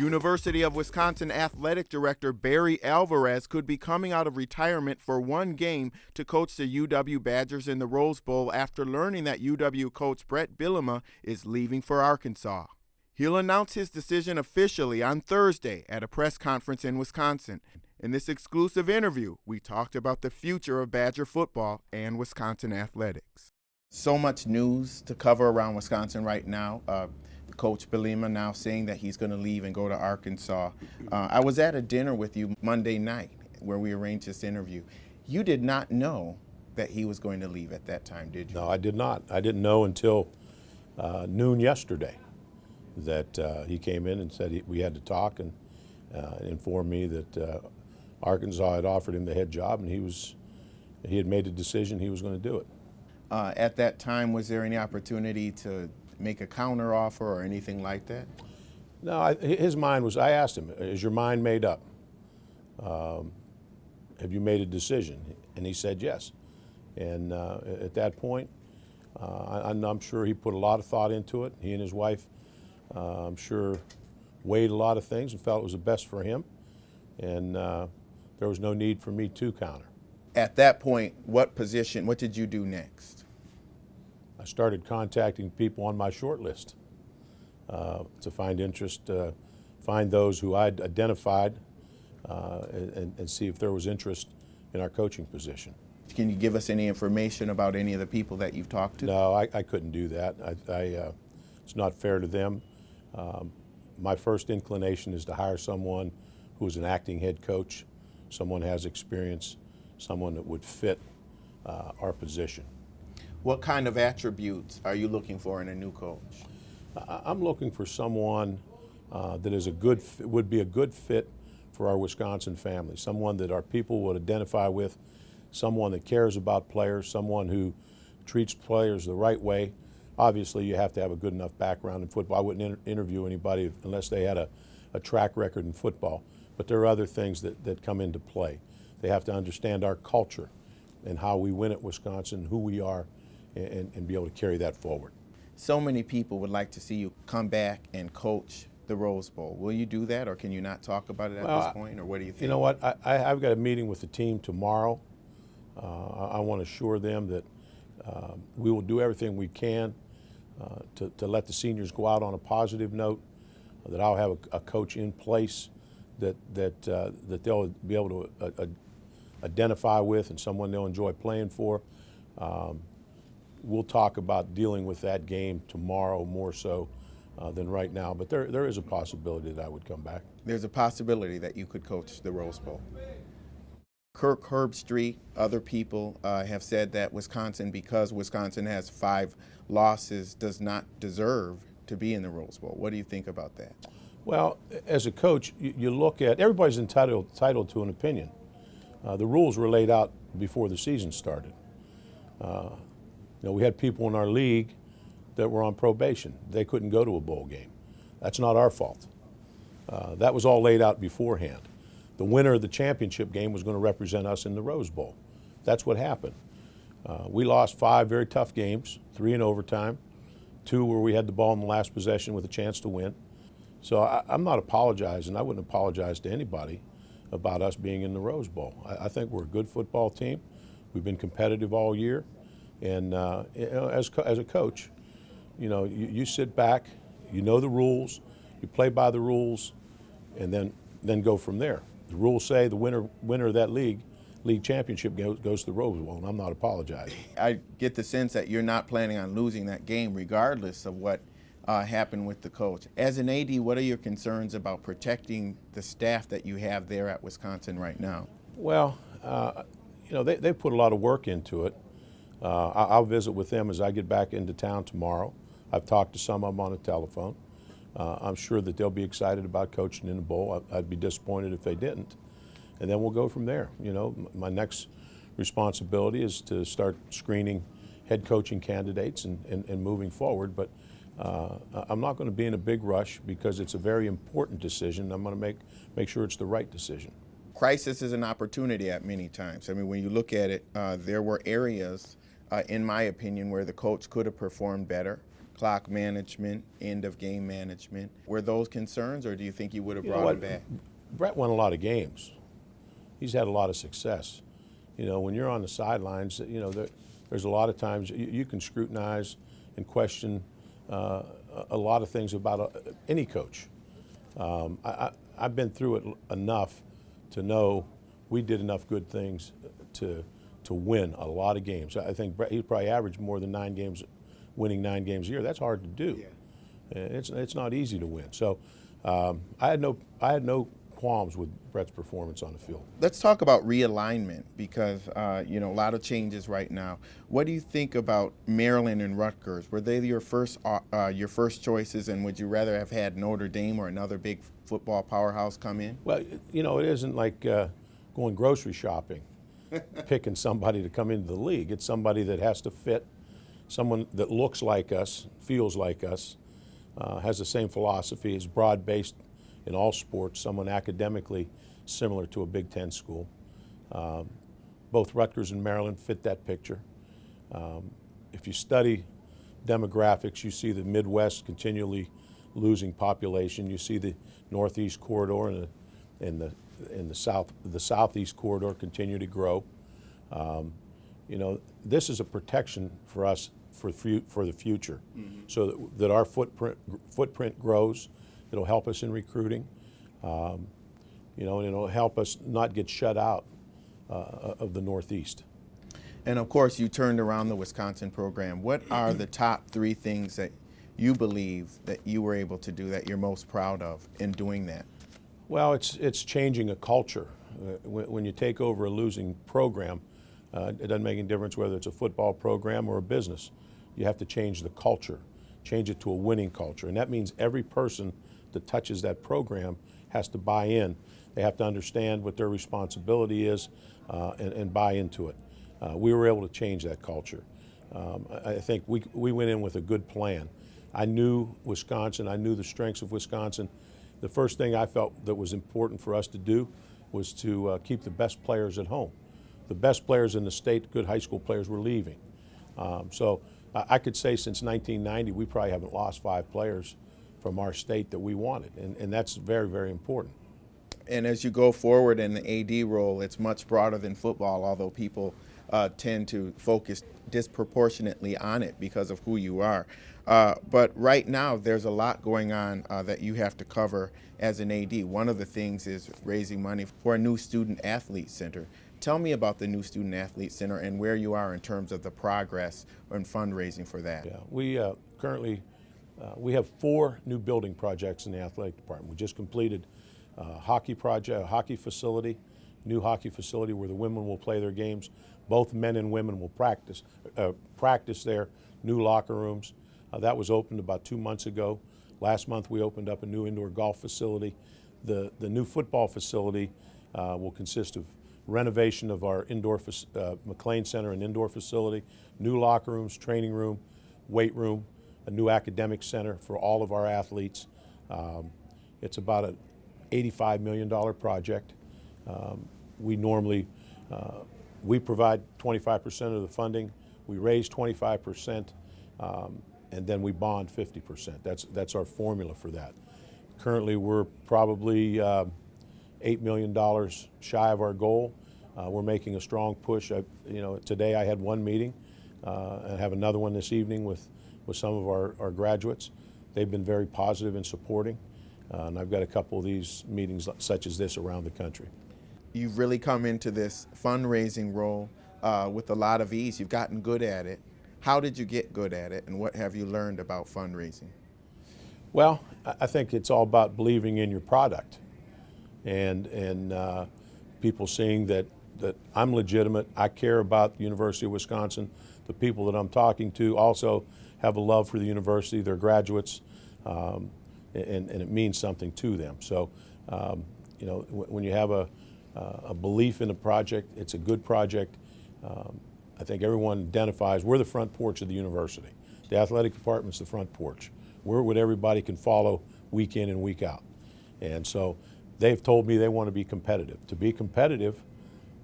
University of Wisconsin Athletic Director Barry Alvarez could be coming out of retirement for one game to coach the UW Badgers in the Rose Bowl after learning that UW coach Bret Bielema is leaving for Arkansas. He'll announce his decision officially on Thursday at a press conference in Wisconsin. In this exclusive interview, we talked about the future of Badger football and Wisconsin athletics. So much news to cover around Wisconsin right now. Coach Bielema now saying that he's going to leave and go to Arkansas. I was at a dinner with you Monday night where we arranged this interview. You did not know that he was going to leave at that time, did you? No, I did not. I didn't know until noon yesterday that he came in and said we had to talk and informed me that Arkansas had offered him the head job and he had made a decision he was going to do it. At that time, was there any opportunity to make a counter offer or anything like that? No, his mind was, I asked him, is your mind made up? Have you made a decision? And he said yes. And at that point, I'm sure he put a lot of thought into it. He and his wife, I'm sure, weighed a lot of things and felt it was the best for him. And there was no need for me to counter. At that point, what did you do next? I started contacting people on my short list to find interest, find those who I'd identified and see if there was interest in our coaching position. Can you give us any information about any of the people that you've talked to? No, I couldn't do that. It's not fair to them. My first inclination is to hire someone who's an acting head coach, someone who has experience, someone that would fit our position. What kind of attributes are you looking for in a new coach? I'm looking for someone that is would be a good fit for our Wisconsin family, someone that our people would identify with, someone that cares about players, someone who treats players the right way. Obviously, you have to have a good enough background in football. I wouldn't interview anybody unless they had a track record in football. But there are other things that come into play. They have to understand our culture and how we win at Wisconsin, who we are, and be able to carry that forward. So many people would like to see you come back and coach the Rose Bowl. Will you do that, or can you not talk about it at this point, or what do you think? You know what? I've got a meeting with the team tomorrow. I want to assure them that we will do everything we can to let the seniors go out on a positive note, that I'll have a coach in place that they'll be able to identify with and someone they'll enjoy playing for. We'll talk about dealing with that game tomorrow more so than right now, but there is a possibility that I would come back. There's a possibility that you could coach the Rose Bowl. Kirk Herbstreit, other people have said that Wisconsin, because Wisconsin has 5 losses, does not deserve to be in the Rose Bowl. What do you think about that? Well, as a coach, you look at, everybody's entitled to an opinion. The rules were laid out before the season started. We had people in our league that were on probation. They couldn't go to a bowl game. That's not our fault. That was all laid out beforehand. The winner of the championship game was going to represent us in the Rose Bowl. That's what happened. We lost 5 very tough games, 3 in overtime, 2 where we had the ball in the last possession with a chance to win. So I'm not apologizing. I wouldn't apologize to anybody about us being in the Rose Bowl. I think we're a good football team. We've been competitive all year. And as a coach, you sit back, you know the rules, you play by the rules, and then go from there. The rules say the winner of that league championship goes to the Rose Bowl, and I'm not apologizing. I get the sense that you're not planning on losing that game regardless of what happened with the coach. As an AD, what are your concerns about protecting the staff that you have there at Wisconsin right now? Well, they put a lot of work into it. I'll visit with them as I get back into town tomorrow. I've talked to some of them on the telephone. I'm sure that they'll be excited about coaching in the bowl. I'd be disappointed if they didn't. And then we'll go from there. My next responsibility is to start screening head coaching candidates and moving forward. But I'm not going to be in a big rush because it's a very important decision. I'm going to make sure it's the right decision. Crisis is an opportunity at many times. I mean, when you look at it, there were areas, in my opinion, where the coach could have performed better. clock management, end of game management. Were those concerns, or do you think you would have brought him back? Bret won a lot of games. He's had a lot of success. When you're on the sidelines, there's a lot of times you can scrutinize and question a lot of things about any coach. I've been through it enough to know we did enough good things to win a lot of games. I think Bret, he probably averaged more than 9 games, winning 9 games a year. That's hard to do. Yeah. It's not easy to win. So I had no qualms with Bret's performance on the field. Let's talk about realignment because a lot of changes right now. What do you think about Maryland and Rutgers? Were they your first choices, and would you rather have had Notre Dame or another big football powerhouse come in? Well, it isn't like going grocery shopping, picking somebody to come into the league. It's somebody that has to fit, someone that looks like us, feels like us, has the same philosophy, is broad-based in all sports, someone academically similar to a Big Ten school. Both Rutgers and Maryland fit that picture. If you study demographics, you see the Midwest continually losing population. You see the Northeast corridor and the Southeast corridor continue to grow. This is a protection for us for the future, so that our footprint grows. It'll help us in recruiting, and it'll help us not get shut out of the Northeast. And of course, you turned around the Wisconsin program. What are the top 3 things that you believe that you were able to do that you're most proud of in doing that? Well, it's changing a culture. When you take over a losing program, it doesn't make any difference whether it's a football program or a business. You have to change the culture, change it to a winning culture. And that means every person that touches that program has to buy in. They have to understand what their responsibility is and buy into it. We were able to change that culture. I think we went in with a good plan. I knew Wisconsin. I knew the strengths of Wisconsin. The first thing I felt that was important for us to do was to keep the best players at home. The best players in the state, good high school players, were leaving. So I could say since 1990, we probably haven't lost 5 players from our state that we wanted, and that's very, very important. And as you go forward in the AD role, it's much broader than football, although people tend to focus disproportionately on it because of who you are. But right now, there's a lot going on that you have to cover as an AD. One of the things is raising money for a new student athlete center. Tell me about the new student athlete center and where you are in terms of the progress and fundraising for that. Yeah, we currently we have 4 new building projects in the athletic department. We just completed a hockey project, a hockey facility, new hockey facility where the women will play their games. Both men and women will practice there, new locker rooms. That was opened about 2 months ago. Last month we opened up a new indoor golf facility. The new football facility will consist of renovation of our McLean Center and indoor facility, new locker rooms, training room, weight room, a new academic center for all of our athletes. It's about an $85 million project. We normally, we provide 25% of the funding, we raise 25%, and then we bond 50%. That's our formula for that. Currently, we're probably $8 million shy of our goal. We're making a strong push. Today I had one meeting. I have another one this evening with some of our graduates. They've been very positive in supporting, and I've got a couple of these meetings such as this around the country. You've really come into this fundraising role with a lot of ease. You've gotten good at it. How did you get good at it, and what have you learned about fundraising? Well, I think it's all about believing in your product, and people seeing that I'm legitimate. I care about the University of Wisconsin. The people that I'm talking to also have a love for the university, their graduates, and it means something to them. So, when you have a belief in a project, it's a good project. I think everyone identifies we're the front porch of the university. The athletic department's the front porch. We're what everybody can follow week in and week out. And so they've told me they want to be competitive. To be competitive,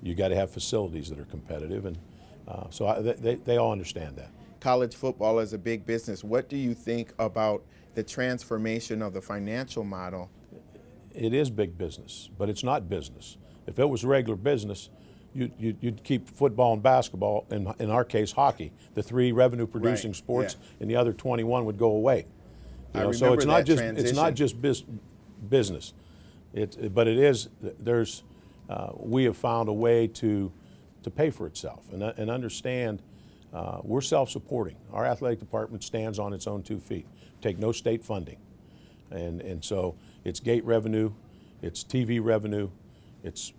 you got to have facilities that are competitive, and so they all understand that. college football is a big business. What do you think about the transformation of the financial model? It is big business, but it's not business. If it was regular business, you'd keep football and basketball, in our case, hockey, the 3 revenue-producing sports, and the other 21 would go away. So it's not just business. But it is. We have found a way to pay for itself and understand we're self-supporting. Our athletic department stands on its own 2 feet. Take no state funding, and so it's gate revenue, it's TV revenue, it's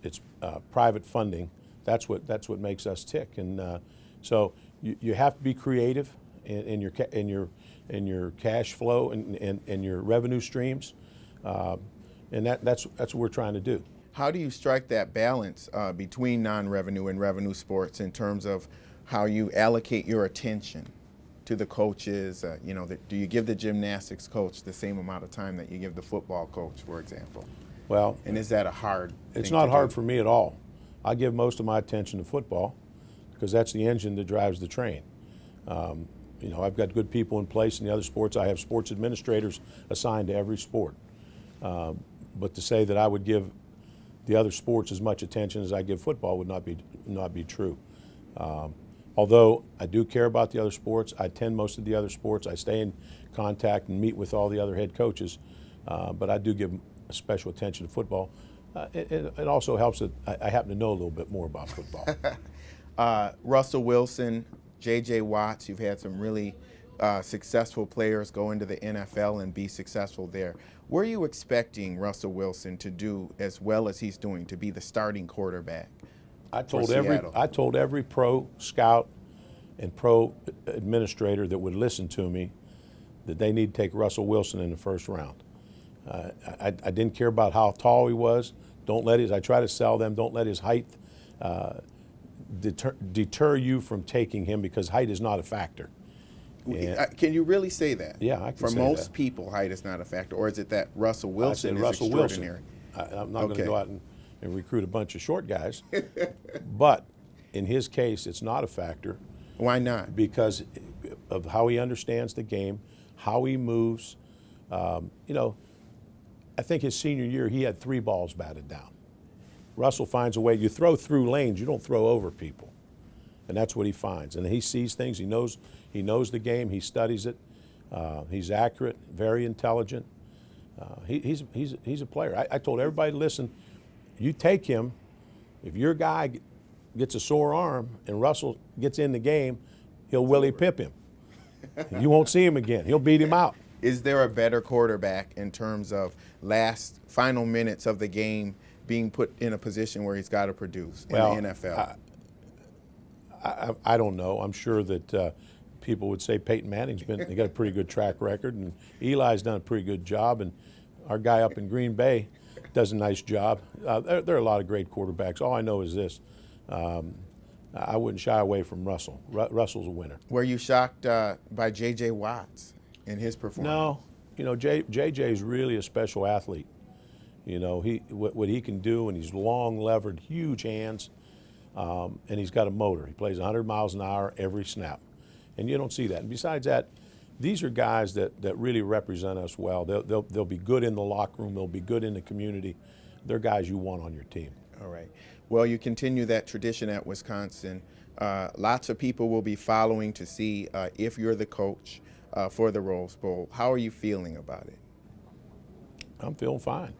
private funding. That's what makes us tick. And so you have to be creative in your cash flow and your revenue streams, and that's what we're trying to do. How do you strike that balance between non-revenue and revenue sports in terms of how you allocate your attention to the coaches? Do you give the gymnastics coach the same amount of time that you give the football coach, for example? Well, and is that a hard thing? It's not hard for me at all. I give most of my attention to football because that's the engine that drives the train. I've got good people in place in the other sports. I have sports administrators assigned to every sport. But to say that I would give the other sports as much attention as I give football would not be true. Although I do care about the other sports, I attend most of the other sports. I stay in contact and meet with all the other head coaches, but I do give special attention to football. It also helps that I happen to know a little bit more about football. Russell Wilson, J.J. Watts, you've had some really successful players go into the NFL and be successful there. Were you expecting Russell Wilson to do as well as he's doing, to be the starting quarterback? I told every pro scout and pro administrator that would listen to me that they need to take Russell Wilson in the first round. I didn't care about how tall he was. I try to sell them, don't let his height deter you from taking him, because height is not a factor. Can you really say that? Yeah, I can say that. For most people, height is not a factor, or is it that Russell Wilson is extraordinary? I'm not going to go out and recruit a bunch of short guys, but in his case, it's not a factor. Why not? Because of how he understands the game, how he moves. I think his senior year, he had 3 balls batted down. Russell finds a way. You throw through lanes, you don't throw over people. And that's what he finds. And he sees things. He knows the game. He studies it. He's accurate, very intelligent. He's a player. I told everybody, listen, you take him. If your guy gets a sore arm and Russell gets in the game, he'll Willie Pip him. You won't see him again. He'll beat him out. Is there a better quarterback in terms of final minutes of the game being put in a position where he's got to produce in the NFL? I don't know. I'm sure that people would say Peyton Manning's they got a pretty good track record, and Eli's done a pretty good job, and our guy up in Green Bay does a nice job. There are a lot of great quarterbacks. All I know is this. I wouldn't shy away from Russell. Russell's a winner. Were you shocked by J.J. Watts in his performance? No. J.J.'s really a special athlete. What he can do, and he's long, levered, huge hands, and he's got a motor. He plays 100 miles an hour every snap, and you don't see that. And besides that, these are guys that really represent us well. They'll be good in the locker room. They'll be good in the community. They're guys you want on your team. All right. Well, you continue that tradition at Wisconsin. Lots of people will be following to see if you're the coach for the Rose Bowl. How are you feeling about it? I'm feeling fine.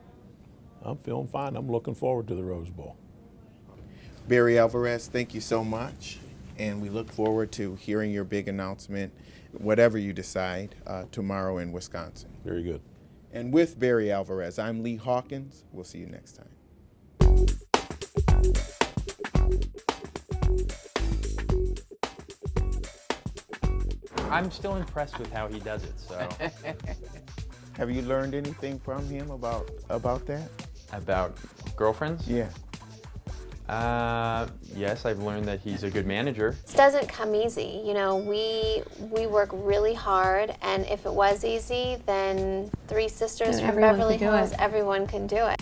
I'm looking forward to the Rose Bowl. Barry Alvarez, thank you so much. And we look forward to hearing your big announcement, whatever you decide, tomorrow in Wisconsin. Very good. And with Barry Alvarez, I'm Lee Hawkins. We'll see you next time. I'm still impressed with how he does it. So, have you learned anything from him about that? About girlfriends? Yeah. Yes, I've learned that he's a good manager. It doesn't come easy. We work really hard, and if it was easy, then 3 sisters from Beverly Hills, everyone can do it.